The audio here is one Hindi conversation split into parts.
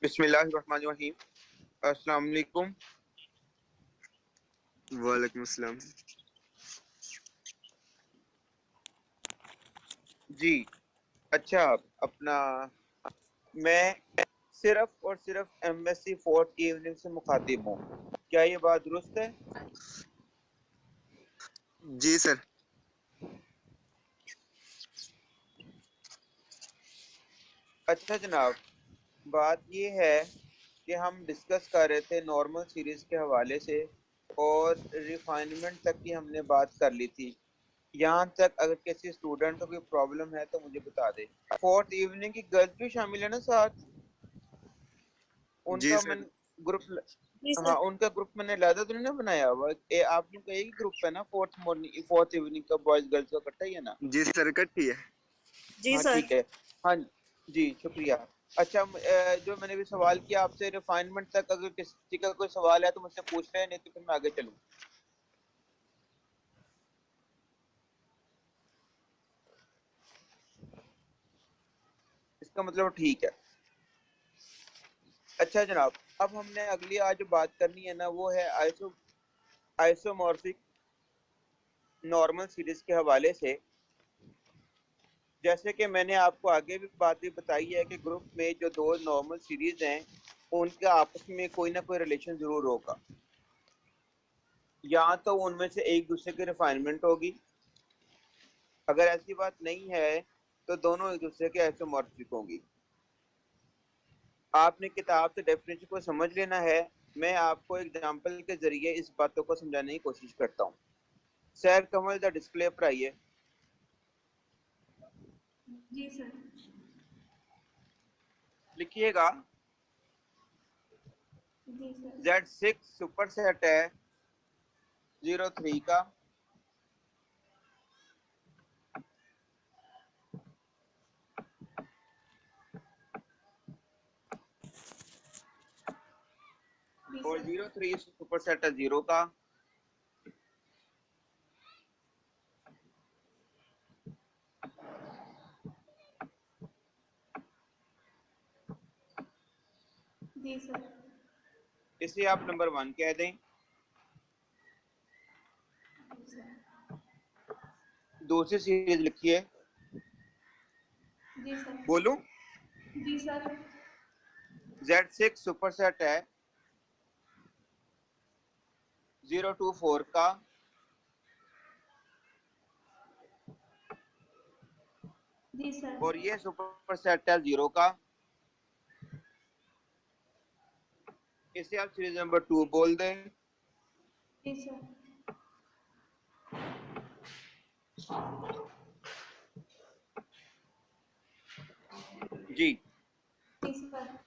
बिस्मिल्लाहिर्रहमानिर्रहीम। अस्सलाम वालेकुम। वालेकुम अस्सलाम। जी। अच्छा, अपना मैं सिर्फ और सिर्फ एमएससी फोर्थ इवनिंग से मुखातिब हूँ। क्या ये बात दुरुस्त है? जी सर। अच्छा जनाब, बात ये है कि हम डिस्कस कर रहे थे नॉर्मल सीरीज के हवाले से और रिफाइनमेंट तक की हमने बात कर ली थी। यहाँ तक अगर किसी स्टूडेंट को कोई प्रॉब्लम है तो मुझे बता दे। फोर्थ इवनिंग की गर्ल्स भी शामिल है ना साथ? जी उनका मैं सर। ग्रुप, जी हाँ सर। उनका ग्रुप मैंने लादा तो नहीं ना बनाया हुआ। आप लोग का एक ही ग्रुप है ना फोर्थ मॉर्निंग फोर्थ इवनिंग का, बॉयज गर्ल्स का इकट्ठा ही है ना? जी सर, इकट्ठी है। जी हाँ सर। ठीक है। हाँ जी, शुक्रिया। अच्छा, जो मैंने भी सवाल किया आपसे रिफाइनमेंट तक, अगर किसी का कोई सवाल है तो मुझसे पूछ रहे हैं, नहीं तो फिर मैं आगे चलूँ। इसका मतलब ठीक है। अच्छा जनाब, अब हमने अगली आज जो बात करनी है ना वो है आइसोमॉर्फिक नॉर्मल सीरीज के हवाले से। जैसे कि मैंने आपको आगे भी बात भी बताई है कि ग्रुप में जो दो नॉर्मल सीरीज हैं उनका आपस में कोई ना कोई रिलेशन जरूर होगा। या तो उनमें से एक दूसरे की रिफाइनमेंट होगी, अगर ऐसी बात नहीं है तो दोनों एक दूसरे के आइसोमॉर्फिक होंगी। आपने किताब से डेफिनेशन को समझ लेना है। मैं आपको एग्जांपल के जरिए इस बातों को समझाने की कोशिश करता हूँ। सैर कमल द डिस्प्ले पर आइए। जी सर। लिखिएगा। जी सर। Z6 सुपर सेट है 03 का। जी और सर। 03 सुपर सेट है 0 का। जी सर। इसे आप नंबर 1 कह दें। जी सर। दूसरी सीरीज लिखिए। जी सर। बोलूं? जी सर। Z6 सुपर सेट है 024 का। जी सर। और ये सुपर सेट है 0 का। इसे आप सीरीज नंबर 2 बोल दें। जी सर। जी। जी सर।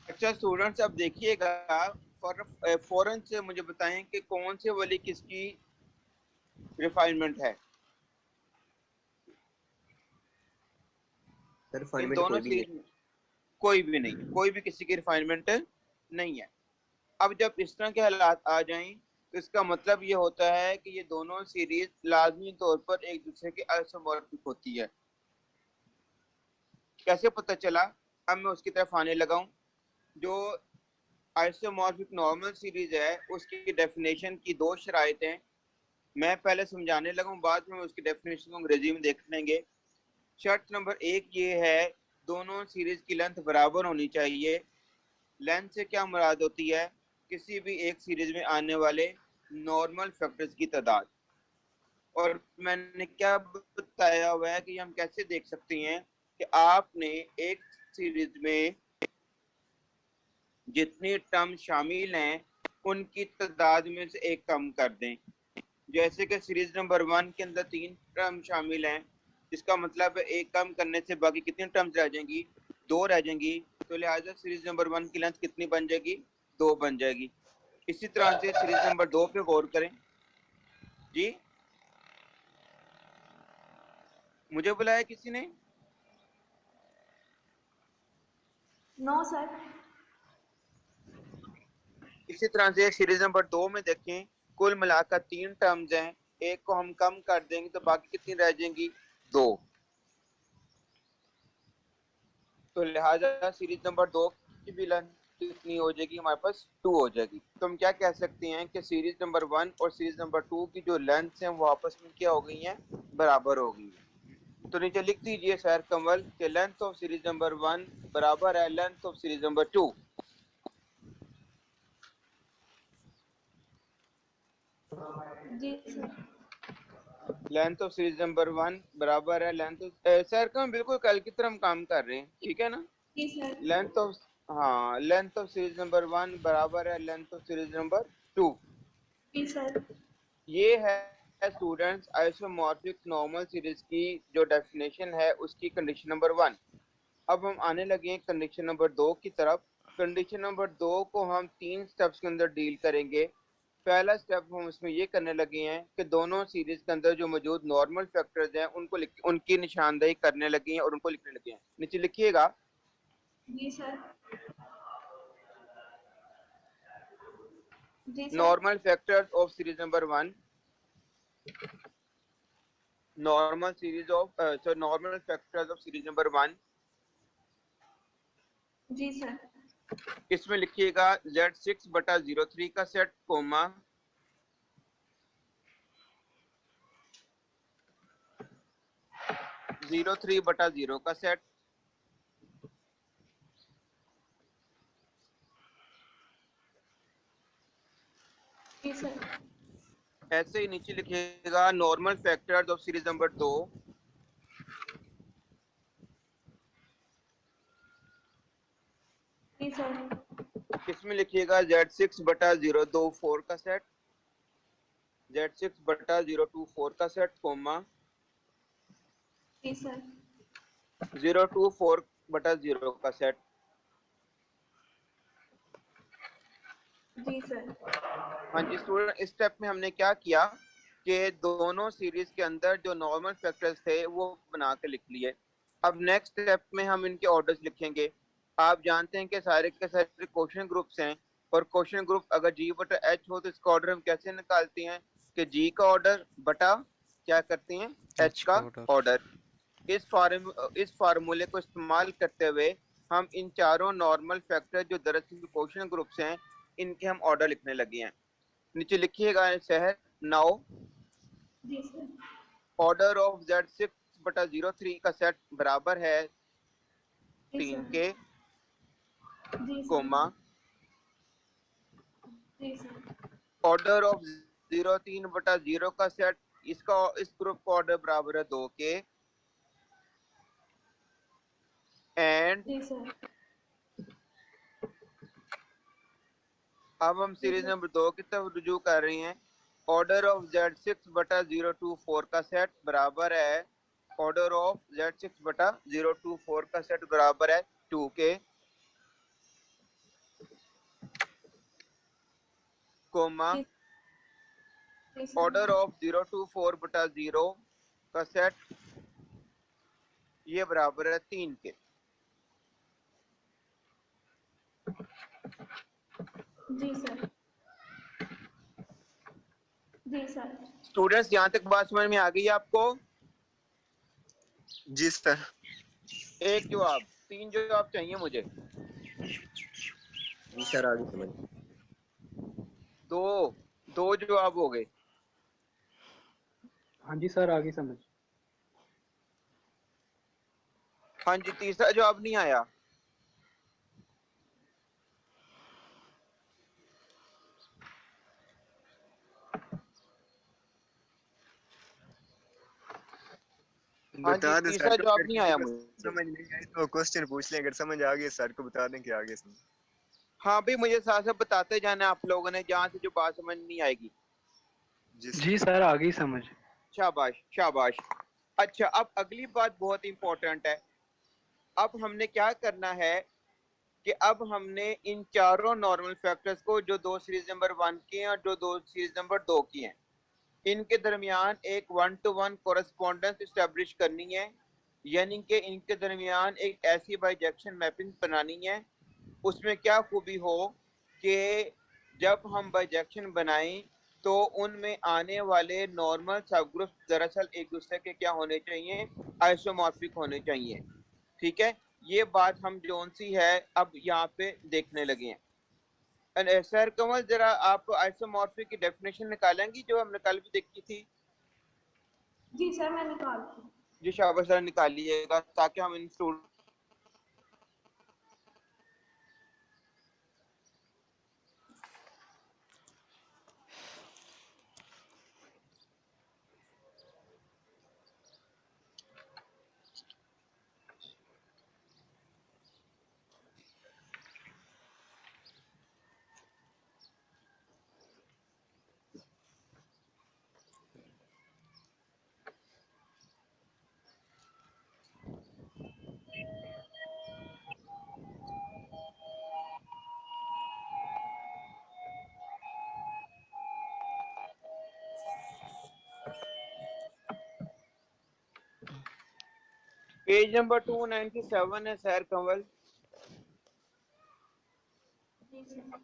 अच्छा स्टूडेंट्स, अब देखिएगा, फौरन से मुझे बताएं कि कौन से वाली किसकी रिफाइनमेंट है। सर इन रिफाइनमेंट दोनों कोई भी नहीं सीरीज में कोई भी नहीं, कोई भी किसी की रिफाइनमेंट नहीं है। अब जब इस तरह के हालात आ जाएं तो इसका मतलब ये होता है कि ये दोनों सीरीज लाजमी तौर पर एक दूसरे के आइसोमॉर्फिक होती है। कैसे पता चला? अब मैं उसकी तरफ आने लगा हूं। जो आइसोमॉर्फिक नॉर्मल सीरीज है उसकी डेफिनेशन की दो शराइत हैं। मैं पहले समझाने लगा हूं, बाद में उसकी डेफिनेशन को अंग्रेजी में देख लेंगे। शर्त नंबर 1 ये है, दोनों सीरीज की लेंथ बराबर होनी चाहिए। लेंथ से क्या मुराद होती है? किसी भी एक सीरीज में आने वाले नॉर्मल फैक्टर्स की तादाद। और मैंने क्या बताया हुआ है कि हम कैसे देख सकते हैं कि आपने एक सीरीज में जितनी टर्म शामिल हैं उनकी तादाद में से एक कम कर दें। जैसे कि सीरीज नंबर 1 के अंदर 3 टर्म शामिल हैं, इसका मतलब है एक कम करने से बाकी कितनी टर्म्स रह जाएंगी? 2 रह जाएंगी। तो लिहाजा सीरीज नंबर 1 की लेंथ कितनी बन जाएगी? 2 बन जाएगी। इसी तरह से सीरीज नंबर 2 पे गौर करें। जी, मुझे बुलाया किसी ने? No sir. इसी तरह से सीरीज नंबर 2 में देखें, कुल मिलाकर 3 टर्म्स हैं। एक को हम कम कर देंगे तो बाकी कितनी रह जाएंगी? 2। तो लिहाजा सीरीज नंबर 2 की भी लेंथ कितनी हो जाएगी, हमारे पास 2 हो जाएगी। तो हम क्या कह सकते हैं कि सीरीज नंबर 1 और सीरीज नंबर 2 की जो लेंथ है वो आपस में क्या हो गई हैं, बराबर हो गई है। तो नीचे लिख दीजिए सर कमल कि लेंथ ऑफ सीरीज नंबर 1 बराबर है लेंथ ऑफ सीरीज नंबर 2। जी sir. Length of series number 1 बराबर है लेंथ सर का हम बिल्कुल कल की तरह हम काम कर रहे हैं, ठीक है ना। जी सर। लेंथ ऑफ, हाँ, लेंथ ऑफ सीरीज नंबर 1 बराबर है लेंथ ऑफ सीरीज नंबर 2। जी सर। ये है स्टूडेंट्स आइसोमॉर्फिक नॉर्मल सीरीज की जो डेफिनेशन है उसकी कंडीशन नंबर 1। अब हम आने लगे हैं कंडीशन नंबर 2 की तरफ। कंडीशन नंबर 2 को हम 3 स्टेप्स के अंदर डील करेंगे। पहला स्टेप हम इसमें ये करने लगे हैं कि दोनों सीरीज के अंदर जो मौजूद नॉर्मल फैक्टर्स हैं उनको उनकी निशानदेही करने लगे हैं और उनको लिखने लगे हैं। नीचे लिखिएगा जी सर। जी sir. Normal factors of series number 1, normal series of normal factors of series number 1। जी सर। इसमें लिखिएगा Z6/03 का सेट कोमा (0)3/0 का सेट, जी सर। ऐसे ही नीचे लिखिएगा normal factors of series number 2, जी सर। इसमें लिखिएगा Z6/024 का सेट, Z6/024 का सेट कोमा जी सर। 024/0 का सेट। जी सर। हाँ जी स्टूडेंट, इस स्टेप में हमने क्या किया कि दोनों सीरीज के अंदर जो नॉर्मल फैक्टर्स थे वो बना के लिख लिए। अब नेक्स्ट स्टेप में हम इनके ऑर्डर्स लिखेंगे। आप जानते हैं कि सारे के सारे क्वेश्चन ग्रुप्स हैं और क्वेश्चन ग्रुप अगर G/H हो तो इसका ऑर्डर हम कैसे निकालते हैं कि G का ऑर्डर बटा क्या करते हैं, H का ऑर्डर। इस फार्मूले को इस्तेमाल करते हुए हम इन चारों नॉर्मल फैक्टर जो दरअसल क्वेश्चन ग्रुप्स हैं इनके हम ऑर्डर लिखने लगे हैं। नीचे लिखिएगा शहर नाउ जी सर। ऑर्डर ऑफ Z6/03 का सेट बराबर है जी 3 सर। के जी सर। कोमा जी सर। ऑर्डर ऑफ 0 3/0 का सेट, इसका इस ग्रुप का ऑर्डर बराबर है 2 के एंड जी सर। अब हम जी सीरीज सर। नंबर 2 की तरफ रुजू कर रहे हैं। ऑर्डर ऑफ Z6/024 का सेट बराबर है ऑर्डर ऑफ Z6/024 का सेट बराबर है 2 के कोमा जी सर। ऑर्डर ऑफ 024/0 का सेट ये बराबर है 3 के। जी सर। जी सर। स्टूडेंट्स यहाँ तक बात समझ में आ गई आपको? जी सर। एक जवाब, 3 जवाब चाहिए मुझे। जी सर आगे समझ। दो, 2 जवाब हो गए। हाँ जी सर आगे समझ। हाँ जी, तीसरा जवाब नहीं आया। हाँ जी, बता दें सर तीसरा को, जवाब अगर नहीं किसी आया को मुझे। समझ नहीं आई तो क्वेश्चन पूछ लें, अगर समझ आ गई सर को बता दें कि आगे समझ। हाँ भाई, मुझे साथ साथ बताते जाना आप लोगों ने जहाँ से जो बात समझ नहीं आएगी। जी जी सर आगे समझ। शाबाश शाबाश। अच्छा, अब अगली बात बहुत इंपॉर्टेंट है। अब हमने क्या करना है कि अब हमने इन चारों नॉर्मल फैक्टर्स को जो 2 सीरीज नंबर 1 की हैं और जो 2 सीरीज नंबर 2 की हैं इनके दरमियान एक 1-to-1 कोरेस्पोंडेंस इस्टेब्लिश करनी है, यानी कि इनके दरमियान एक ऐसी बाइजेक्शन मैपिंग बनानी है उसमें क्या खूबी हो कि जब हम बाइजेक्शन बनाएं तो उनमें आने वाले नॉर्मल सब ग्रुप दरअसल एक दूसरे के क्या होने चाहिए, आइसोमॉर्फिक होने चाहिए। ठीक है, ये बात हम जोन सी है अब यहाँ पे देखने लगे हैं। सर कमल, जरा आप आइसोमॉर्फिक की डेफिनेशन निकालेंगी जो हमने कल भी देखी थी? जी सर, मैं निकालती हूँ। जी शाबाश, जरा निकालिएगा ताकि हम इन स्टूडेंट पेज नंबर 297 है सर कमल। जी सर।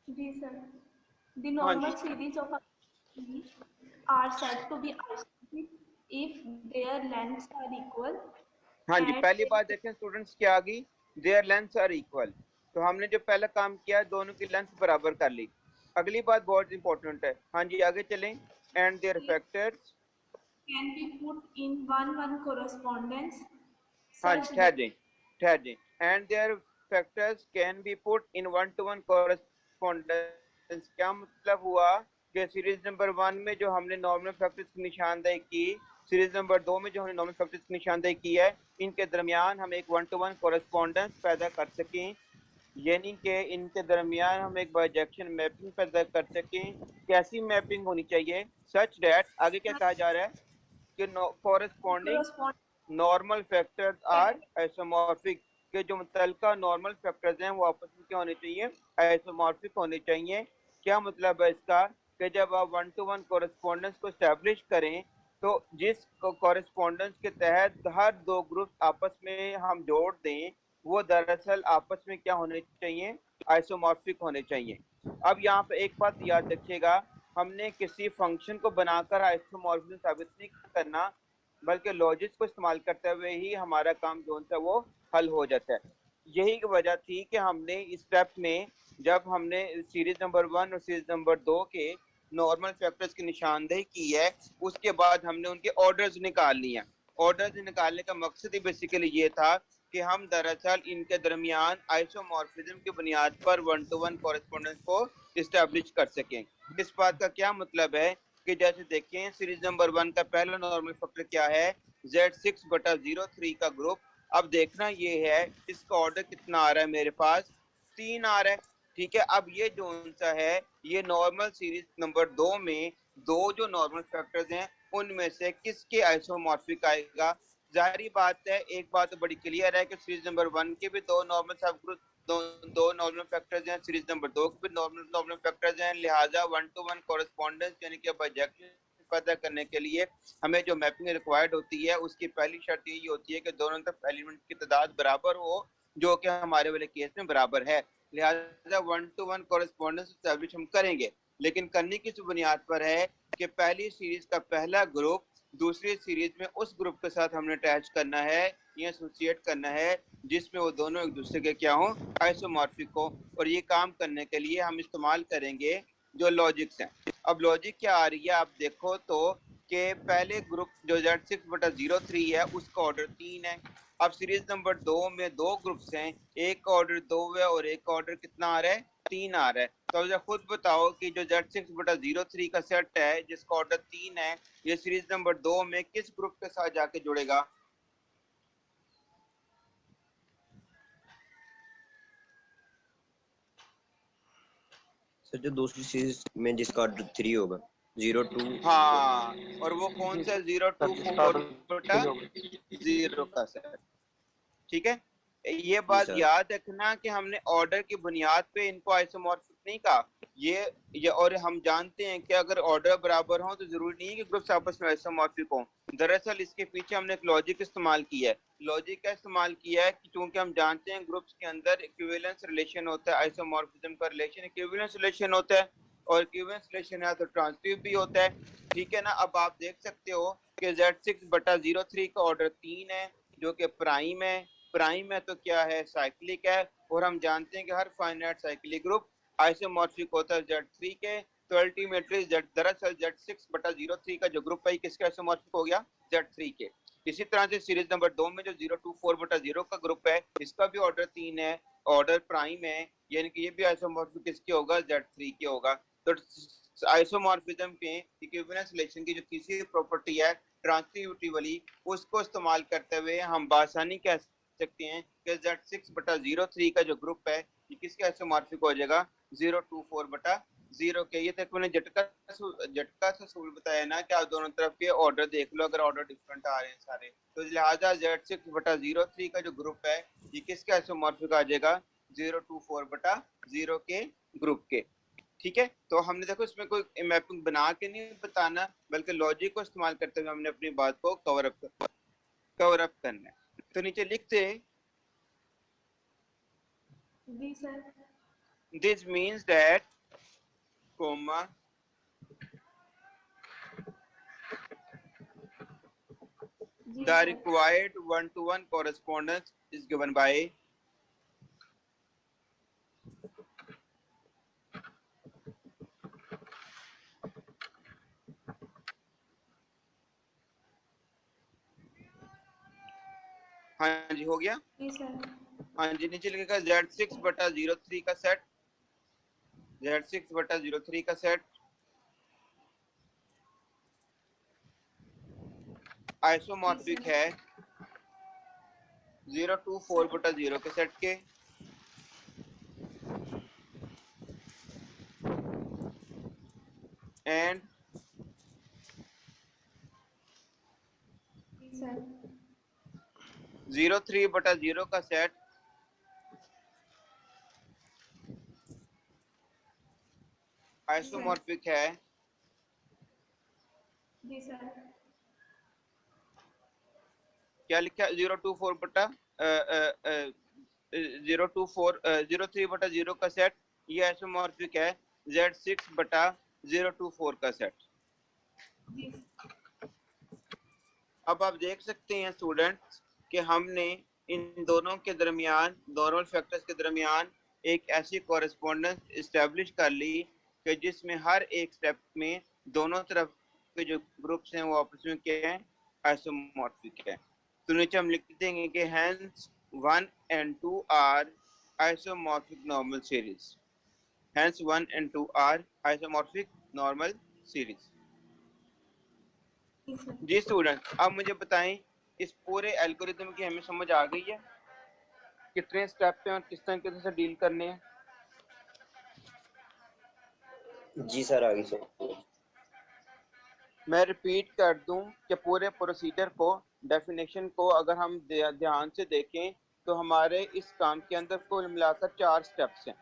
जी सर। The हाँ normal जी, series of a series are said to be isomorphic if their lengths are equal हाँ जी, at पहली बात देखें स्टूडेंट्स क्या आ गई, देयर लेंथ्स आर इक्वल। तो हमने जो पहला काम किया दोनों की लेंथ बराबर कर ली। अगली बात बहुत इंपॉर्टेंट है, हाँ जी आगे चलें। And their factors, can be put in one-one correspondence हाँ जी such ठहर that जाएं, ठहर जाएं। And their factors can be put in one to one correspondence. क्या मतलब हुआ कि सीरीज नंबर 1 में जो हमने नॉर्मल फैक्टर्स की निशानदेही की, सीरीज नंबर 2 में जो हमने नॉर्मल फैक्टर्स की निशानदेही की है, इनके दरमियान हम एक वन टू वन कोरेस्पोंडेंस पैदा कर सकें, यानी कि इनके दरमियान हम एक बाइजेक्शन मैपिंग पैदा कर सकें। कैसी मैपिंग होनी चाहिए? सच डैट, आगे क्या कहा जा रहा है कि corresponding correspond normal factors are isomorphic, के जो मुतलका नॉर्मल फैक्टर्स हैं वो आपस में क्या होने चाहिए? आइसोमॉर्फिक होने चाहिए। क्या मतलब है इसका? कि जब आप वन टू वन कोरेस्पोंडेंस को स्टैब्लिश करें तो जिस कोरेस्पोंडेंस के तहत हर दो ग्रुप आपस में हम जोड़ दें वो दरअसल आपस में क्या होने चाहिए? आइसोमॉर्फिक होने चाहिए। अब यहाँ पे एक बात याद रखिएगा, हमने किसी फंक्शन को बनाकर आइसोमॉर्फिज्म साबित नहीं करना, बल्कि लॉजिक को इस्तेमाल करते हुए ही हमारा काम जो है वो हल हो जाता है। यही वजह थी कि हमने इस स्टेप में जब हमने सीरीज नंबर 1 और सीरीज नंबर 2 के नॉर्मल फैक्टर्स की निशानदेही की है, उसके बाद हमने उनके ऑर्डर्स निकाल लिए। ऑर्डर्स निकालने का मकसद ही बेसिकली ये था कि हम दरअसल इनके दरमियान आइसोमॉर्फिज्म की बुनियाद पर वन टू वन कॉरेस्पोंडेंस को इस्टेब्लिश कर सकें। इस बात का क्या मतलब है कि जैसे देखें सीरीज नंबर 1 का पहला नॉर्मल फैक्टर क्या है? Z6/03 का ग्रुप। अब देखना ये है इसका ऑर्डर कितना आ रहा है, मेरे पास 3 आ रहा है। ठीक है, अब ये जो सा है ये नॉर्मल सीरीज नंबर 2 में दो जो नॉर्मल फैक्टर्स हैं उनमें से किसके आइसोमॉर्फिक आएगा? जाहिर बात है, एक बात तो बड़ी क्लियर है कि सीरीज नंबर 1 के भी दो नॉर्मल सब ग्रुप दो नॉर्मल फैक्टर्स हैं, सीरीज नंबर 2 के भी नॉर्मल नॉर्मल फैक्टर्स हैं। लिहाजा वन टू वन कोरेस्पोंडेंस यानी कि बाइजेक्शन पैदा करने के लिए हमें जो मैपिंग रिक्वायर्ड होती है उसकी पहली शर्त यही होती है कि दोनों तरफ एलिमेंट की तादाद बराबर हो, जो कि हमारे वाले केस में बराबर है। लिहाजा one to one correspondence establish हम करेंगे, लेकिन करने की बुनियाद पर है कि पहली सीरीज का पहला ग्रुप दूसरी सीरीज में उस ग्रुप के साथ हमने अटैच करना है या एसोसिएट करना है जिसमें वो दोनों एक दूसरे के क्या हो? आइसोमॉर्फिक हो। और ये काम करने के लिए हम इस्तेमाल करेंगे जो लॉजिक्स हैं। अब लॉजिक क्या आ रही है आप देखो तो, कि पहले ग्रुप जो Z6/03 है उसका ऑर्डर 3 है। अब सीरीज नंबर 2 में दो ग्रुप्स हैं, एक का ऑर्डर 2 है और एक का ऑर्डर कितना आ रहा है? 3 आ रहा है। तो अब खुद बताओ कि जो Z6/03 का सेट है जिसका ऑर्डर 3 है, ये सीरीज नंबर 2 में किस ग्रुप के साथ जाके जुड़ेगा? सर जो दूसरी सीरीज में जिसका ऑर्डर 3 होगा 02। हाँ, और वो कौन जी सा सर, 024 बटा थ्री होगा। 0 का सेट। ठीक है, ये जी बात सर। याद रखना कि हमने ऑर्डर की बुनियाद पे इनको आइसोमॉर्फिक नहीं कहा। ये और हम जानते हैं कि अगर ऑर्डर बराबर हो तो जरूरी नहीं है कि ग्रुप्स आपस में आइसोमॉर्फिक हों। दरअसल इसके पीछे हमने एक लॉजिक इस्तेमाल किया है। लॉजिक का इस्तेमाल किया है कि चूंकि हम जानते हैं ग्रुप्स के अंदर इक्विवेलेंस रिलेशन होता है, आइसोमॉर्फिज्म का रिलेशन इक्विवेलेंस रिलेशन होता है, और इक्विवेलेंस रिलेशन है तो ट्रांजिटिव भी होता है। ठीक है ना। अब आप देख सकते हो कि Z6 बटा 03 का ऑर्डर 3 है, जो कि प्राइम है। प्राइम है तो क्या है, साइक्लिक है। और हम जानते हैं कि हर फाइनाइट साइक्लिक ग्रुप आइसोमॉर्फिक होता है Z3 के। तो अल्टीमेटली दरअसल Z6 बटा 03 का जो ग्रुप है किसके आइसोमॉर्फिक हो गया, Z3 के। इसी तरह से सीरीज नंबर 2 में जो 024 बटा 0 का ग्रुप है, इसका भी ऑर्डर 3 है, ऑर्डर प्राइम है, यानी कि ये भी आइसोमॉर्फिक किसके होगा, Z3 के होगा। तो आइसोमॉर्फिज्म के इक्विवेलेंस रिलेशन की जो तीसरी प्रॉपर्टी है ट्रांजिटिविटी वाली, उसको इस्तेमाल करते हुए हम बासानी कह सकते हैं कि Z6 बटा 03 का जो ग्रुप है ये किसके आइसोमॉर्फिक हो जाएगा, 024 बटा 0 के। ये तक मैंने झटका सा सूल बताया ना कि आप दोनों तरफ के ऑर्डर देख लो, अगर ऑर्डर डिफरेंट आ रहे हैं सारे, तो लिहाजा Z6 बटा 03 का जो ग्रुप है ये किसके आइसोमॉर्फिक आ जाएगा, 024 बटा 0 के ग्रुप के। ठीक है, तो हमने देखो इसमें कोई मैपिंग बना के नहीं बताना, बल्कि लॉजिक को इस्तेमाल करते हुए हमने अपनी बात को कवर अप करना है। तो नीचे लिखते जी sir. this means that comma जी the sir. required one-to-one correspondence is given by हाँ जी हो गया। जी सर। हाँ जी, नीचे लिखेगा Z6 बटा 03 का सेट, Z6 बटा 03 का सेट आइसोमॉर्फिक है 024 बटा 0 के सेट के, एंड जी सर। 03 बटा 0 का सेट आइसोमॉर्फिक है जी सर। क्या लिखा है, 024 बटा 024 03 बटा 0 का सेट, ये आइसोमॉर्फिक है Z6 बटा 024 का सेट। जी अब आप देख सकते हैं स्टूडेंट्स कि हमने इन दोनों के दरमियान, दोनों फैक्टर्स के दरमियान एक ऐसी कॉरेस्पॉन्डेंस इस्टेब्लिश कर ली कि जिसमें हर एक स्टेप में दोनों तरफ के जो ग्रुप्स हैं वो आपस में क्या है, आइसोमॉर्फिक है। तो नीचे हम लिख देंगे कि hence 1 and 2 are isomorphic normal series, hence 1 and 2 are isomorphic normal series। Sir. जी स्टूडेंट, अब मुझे बताएं इस पूरे एल्गोरिथम की हमें समझ आ गई है, कितने स्टेप हैं और किस तरीके से डील करने हैं। जी सर आगे सर। मैं रिपीट कर दूं कि पूरे प्रोसीजर को, डेफिनेशन को अगर हम ध्यान से देखें तो हमारे इस काम के अंदर कुल मिलाकर 4 स्टेप्स हैं।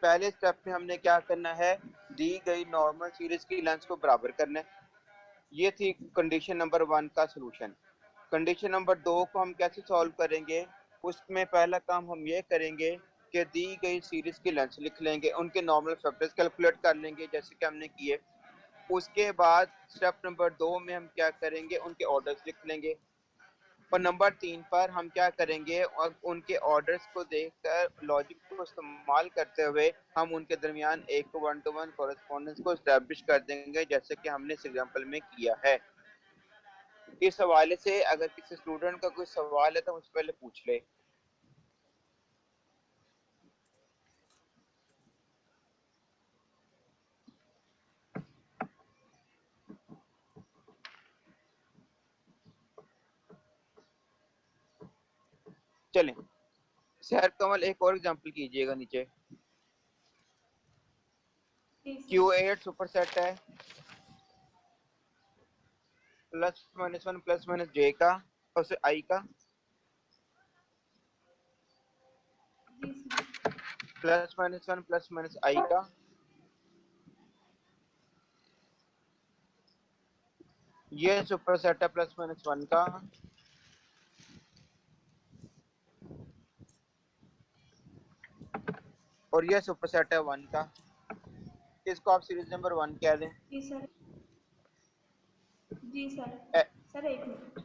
पहले स्टेप में हमने क्या करना है, दी गई नॉर्मल सीरीज की लेंथ को बराबर करना है। ये थी कंडीशन नंबर 1 का सलूशन। कंडीशन नंबर 2 को हम कैसे सॉल्व करेंगे, उसमें पहला काम हम ये करेंगे कि दी गई सीरीज की लेंथ लिख लेंगे, उनके नॉर्मल फैक्टर्स कैलकुलेट कर लेंगे जैसे कि हमने किए। उसके बाद स्टेप नंबर 2 में हम क्या करेंगे, उनके ऑर्डर्स लिख लेंगे। और नंबर 3 पर हम क्या करेंगे, और उनके ऑर्डर्स को देखकर लॉजिक को इस्तेमाल करते हुए हम उनके दरमियान एक वन टू वन कॉरेस्पॉन्डेंस को एस्टैब्लिश कर देंगे जैसे कि हमने इस एग्जांपल में किया है। इस हवाले से अगर किसी स्टूडेंट का कोई सवाल है तो मुझसे पहले पूछ ले। चलें, सहर कमल एक और एग्जांपल कीजिएगा नीचे। जी सर। Q8 सुपरसेट है +-1 +- j का और से I का जी सर। +-1 +- I का ये सुपरसेट है +-1 का और ये सुपरसेट है 1 का। इसको आप सीरीज नंबर 1 कह दें। जी सर। जी सर। ए- सर एक मिनट।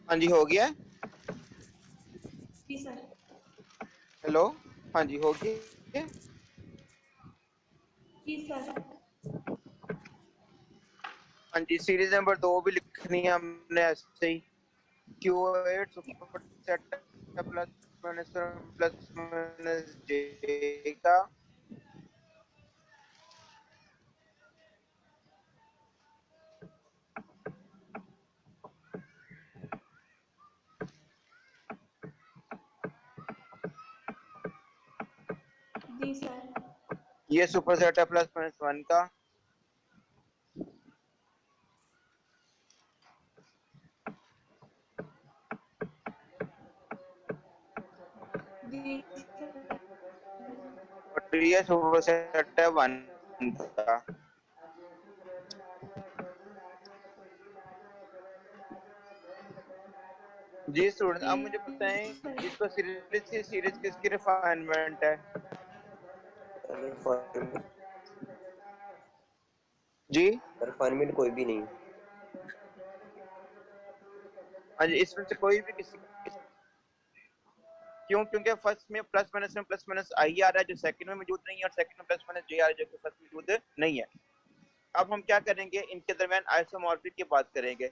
हाँ जी हो गया। जी सर। हेलो हाँ जी हो गया। जी सर। हाँ जी सीरीज नंबर 2 भी लिखनी है हमने ऐसे ही Q8 सुपरसेट +-1 j का जी सर। ये सुपरसेट है +-1 का जी सर। और ये सुपरसेट है 1 का। जी स्टूडेंट आप मुझे बताएं सर। इसको सीरीज किसकी रिफाइनमेंट है। जी रिफाइनमेंट कोई भी नहीं। हाँ जी इसमें से कोई भी किसी क्यों क्योंकि फर्स्ट में +-1 I आ रहा है जो सेकंड में मौजूद नहीं है और सेकंड में +-j आ रहा है जो कि फर्स्ट में मौजूद नहीं है। अब हम क्या करेंगे इनके दरमियान आइसोमॉर्फिक की बात करेंगे।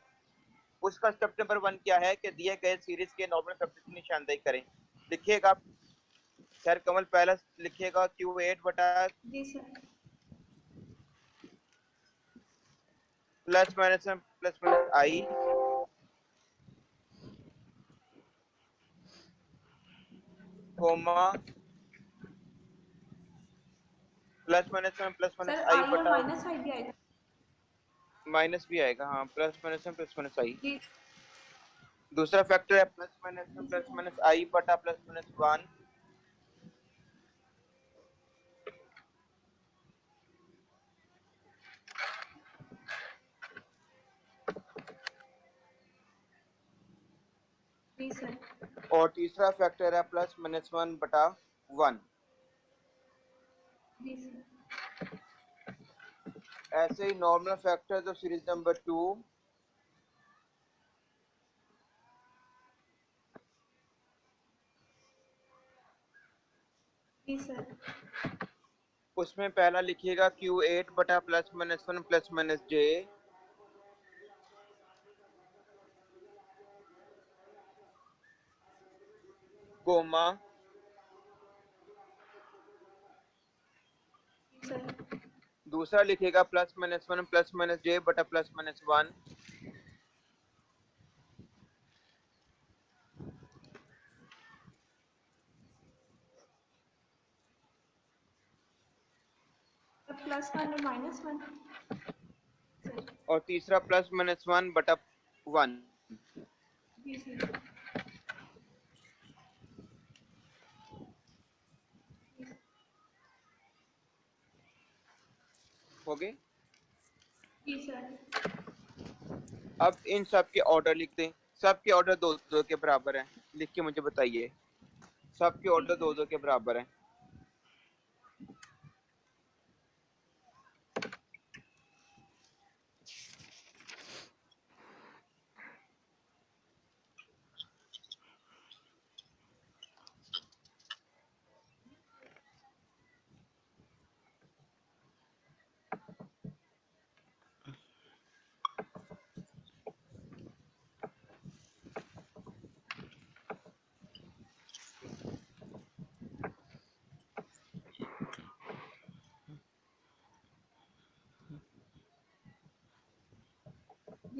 उसका स्टेप नंबर 1 क्या है कि दिए गए सीरीज के नॉर्मल फैक्टर की निशानदेही करें। लिखिएगा खैर कमल पहला लिखिएगा Q8 बटा जी sir. +-I comma +-1 sir I I और बटा माइनस आई भी आएगा। माइनस भी आएगा हाँ +-1 I। जी। दूसरा फैक्टर है जी सर। +-I बटा +-1 जी सर। और तीसरा फैक्टर है +-1 बटा 1। जी सर। ऐसे ही normal factor of series number 2 जी सर। उसमें पहला लिखिएगा Q8 बटा +-1 +-j कोमा जी सर। दूसरा लिखिएगा +-1 +-j बटा +-1 +1 और -1 सर। और तीसरा +-1 बटा 1 जी सर। हो गए। जी सर। अब इन सब के ऑर्डर लिख दें। सब के ऑर्डर 2-2 के बराबर हैं। लिख के मुझे बताइए सब के जी ऑर्डर सर। 2-2 के बराबर हैं।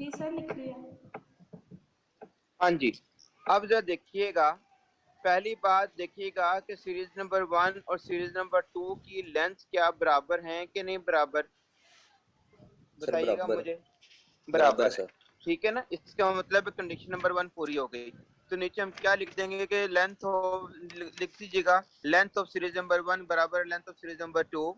जी सर लिख लिया। हाँ जी, अब जरा देखिएगा, पहली बात देखिएगा कि सीरीज नंबर 1 और सीरीज नंबर 2 की लेंथ क्या बराबर हैं कि नहीं बराबर, सर बताइएगा बराबर मुझे। बराबर बराबर है, सर। ठीक है ना, इसका मतलब कंडीशन नंबर 1 पूरी हो गई। तो नीचे हम क्या लिख देंगे कि लेंथ ऑफ, लिख दीजिएगा, लेंथ ऑफ सीरीज नंबर 1 बराबर लेंथ ऑफ सीरीज नंबर 2।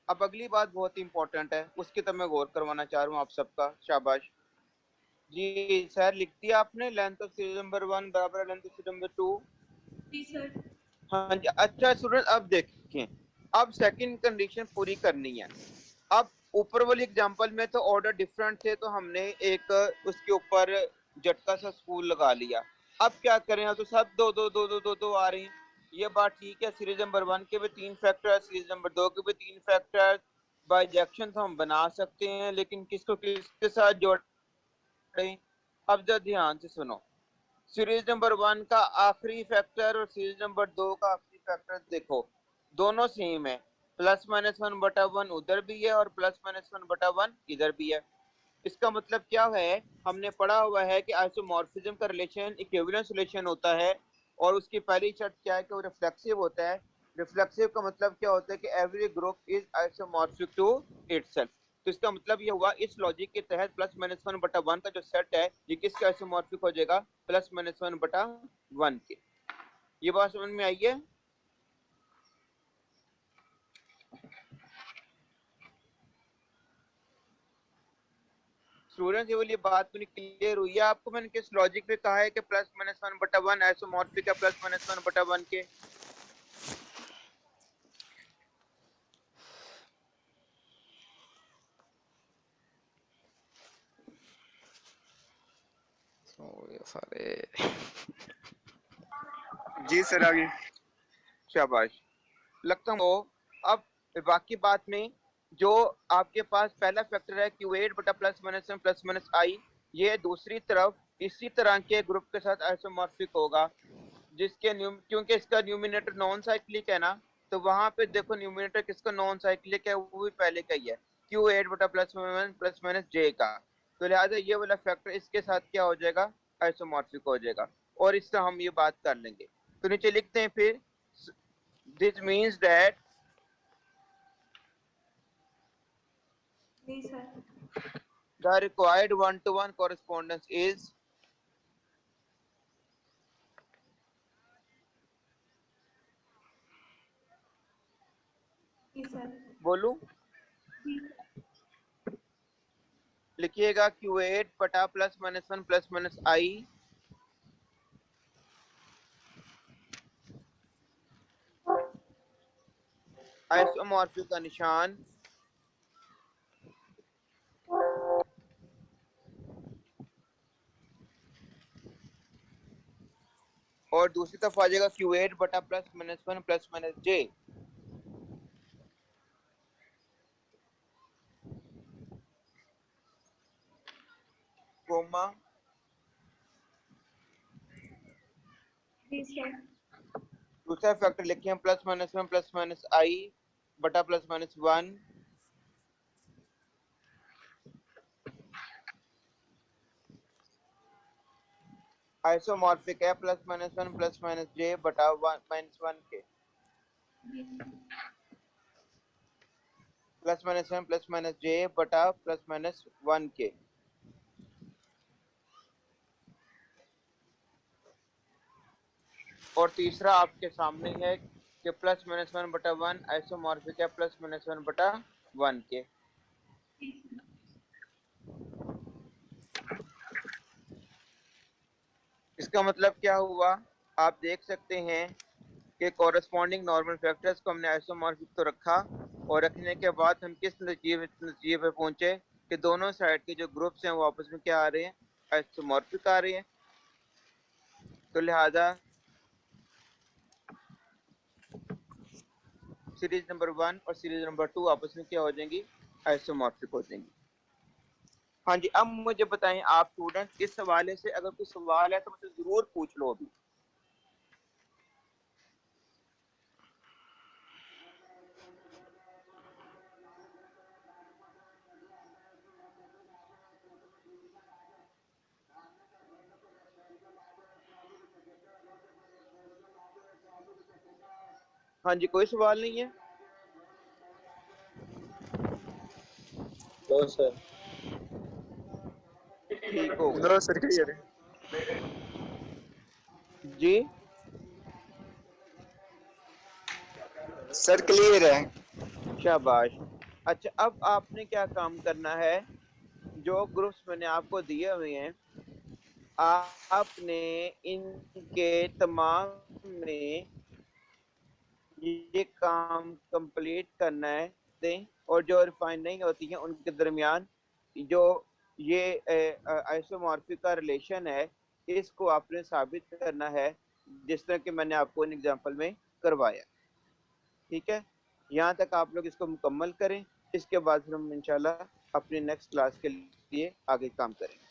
अब अगली बात बहुत ही इंपॉर्टेंट है, उसकी तो मैं गौर करवाना चाह रहा हूँ आप सबका, शाबाश जी सर। लिख दिया आपने, लेंथ ऑफ सीरीज नंबर 1 बराबर लेंथ ऑफ सीरीज नंबर 2। जी सर। हाँ जी, अच्छा स्टूडेंट, अब देखें, अब सेकंड कंडीशन पूरी करनी है। अब ऊपर वाली एग्जांपल में तो ऑर्डर डिफरेंट थे, तो हमने एक उसके ऊपर झटका सा स्कूल लगा लिया। अब क्या करें, तो सब दो दो दो दो दो दो आ रहे हैं। ये बात ठीक है, सीरीज नंबर 1 के भी 3 फैक्टर, सीरीज नंबर 2 के भी 3 फैक्टर, बाइजेक्शन तो हम बना सकते हैं, लेकिन किसको किसके साथ जोड़ें। अब जरा ध्यान से सुनो, सीरीज नंबर 1 का आखिरी फैक्टर और सीरीज नंबर 2 का आखिरी फैक्टर देखो, दोनों सेम है। +-1/1 उधर भी है और +-1/1 इधर भी है। इसका मतलब क्या है, हमने पढ़ा हुआ है कि आइसोमॉर्फिज्म का रिलेशन इक्विवेलेंस रिलेशन होता है, और उसकी पहली शर्त क्या है कि वो रिफ्लेक्सिव होता है। रिफ्लेक्सिव का मतलब क्या होता है कि every group is isomorphic to itself. तो इसका मतलब ये हुआ, इस लॉजिक के तहत +-1/1 का जो सेट है, ये किसके आइसोमॉर्फिक हो जाएगा, +-1/1 के। ये बात समझ में आई है। स्टूडेंट, ये वाली बात तो नहीं क्लियर हुई है आपको, मैंने किस लॉजिक पे कहा है कि +-1/1 आइसोमॉर्फिक है +-1/1 के। सारे जी सर आगे। शाबाश, लगता हूँ। अब बाकी बात में जो आपके पास पहला फैक्टर है Q8 बटा +-1 ये दूसरी तरफ इसी तरह के ग्रुप के साथ आइसोमॉर्फिक होगा, जिसके क्योंकि इसका न्यूमिनेटर नॉन साइक्लिक है ना, तो वहां पे देखो न्यूमिनेटर किसका नॉन साइक्लिक है, वो भी पहले का ही है, Q8 बटा +-1 का। तो लिहाजा ये वाला फैक्टर इसके साथ क्या हो जाएगा, आइसोमॉर्फिक हो जाएगा, और इससे हम ये बात कर लेंगे। तो नीचे लिखते हैं फिर, दिस मीन्स दैट जी sir. the required one-to-one correspondence is, जी सर। बोलूं, जी लिखिएगा Q8 बटा +-1 आइसोमॉर्फिक का निशान और दूसरी तरफ आ जाएगा Q8 बटा +-1 कोमा, जी सर। दूसरा फैक्टर लिखे हैं +-1 बटा +-1 आइसोमॉर्फिक है +-1 बटा -1 के, जी +-1 बटा +-1 के। और तीसरा आपके सामने है कि +-1/1 आइसोमॉर्फिक है +-1/1 के। इसका मतलब क्या हुआ, आप देख सकते हैं कि कॉरेस्पॉन्डिंग नॉर्मल फैक्टर्स को हमने आइसोमॉर्फिक तो रखा, और रखने के बाद हम किस नतीजे पे पहुंचे कि दोनों साइड के जो ग्रुप्स हैं वो आपस में क्या आ रहे हैं, आइसोमॉर्फिक आ रहे हैं। तो लिहाजा सीरीज नंबर 1 और सीरीज नंबर 2 आपस में क्या हो जाएंगी, आइसोमॉर्फिक हो जाएंगी। हाँ जी, अब मुझे बताएं आप स्टूडेंट, इस हवाले से अगर कोई सवाल है तो मुझे जरूर पूछ लो अभी। हाँ जी, कोई सवाल नहीं है? No sir. ठीक होगा नो सर क्लियर है। जी। सर क्लियर है। शाबाश। अच्छा, अब आपने क्या काम करना है, जो ग्रुप्स मैंने आपको दिए हुए हैं, आपने इनके तमाम में ये काम कंप्लीट करना है। दें, और जो रिफाइनिंग होती है उनके दरमियान जो ये आइसोमॉर्फिक का रिलेशन है, इसको आपने साबित करना है, जिस तरह कि मैंने आपको इन एग्जांपल में करवाया। ठीक है, यहाँ तक आप लोग इसको मुकम्मल करें। इसके बाद फिर हम इंशाल्लाह अपनी नेक्स्ट क्लास के लिए आगे काम करेंगे।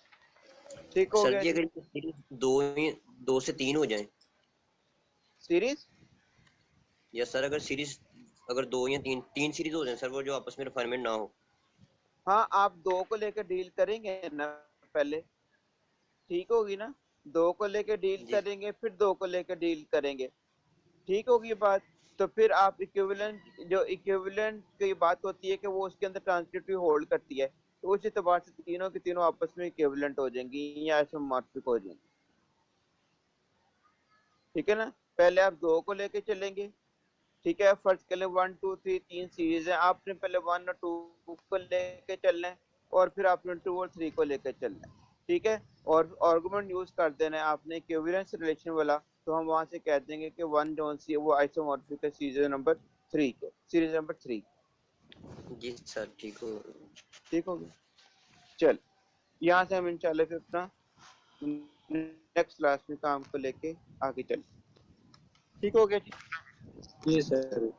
ठीक हो सर गया जी जी? अगर ये सीरीज दो से तीन हो जाए, सीरीज या सर अगर सीरीज अगर दो या तीन तीन सीरीज हो जाए सर, वो जो आपस में रिफाइनमेंट ना हो। हाँ, आप दो को लेकर डील करेंगे ना पहले, ठीक होगी ना? दो को लेकर डील जी करेंगे, फिर दो को लेकर डील करेंगे, ठीक होगी ये बात? तो फिर आप इक्विवेलेंट, जो इक्विवेलेंट की बात होती है कि वो उसके अंदर ट्रांजिटिव होल्ड करती है, तो उस एतबार से तीनों की तीनों आपस में इक्विवेलेंट हो जाएंगी या आइसोमॉर्फिक हो जाएंगी। ठीक है ना? पहले आप दो को लेके चलेंगे। ठीक है, फर्ज कर लें 1 2 3 तीन सीरीज है, आपने पहले 1 और 2 को लेके चलना है, और फिर आपने 2 और 3 को लेके चलना है। ठीक है, और आर्गुमेंट यूज कर देना है आपने इक्विवेलेंस रिलेशन वाला, तो हम वहां से कह देंगे कि वन जो सी है वो आइसोमॉर्फिक है सीरीज नंबर 3 के, सीरीज नंबर 3। जी सर ठीक हो। ठीक हो गया? चल, यहाँ से हम इंशाल्लाह फिर अपना नेक्स्ट क्लास में काम को लेके आगे चलें। ठीक हो गया जी? जी सर।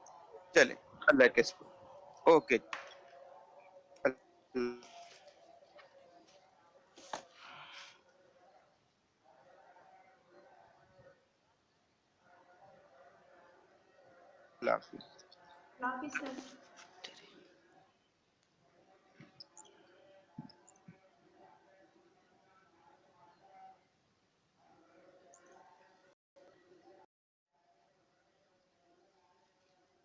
चलें, अल्लाह के शुक्र। ओके। अल्लाह हाफिज़। Love is sir.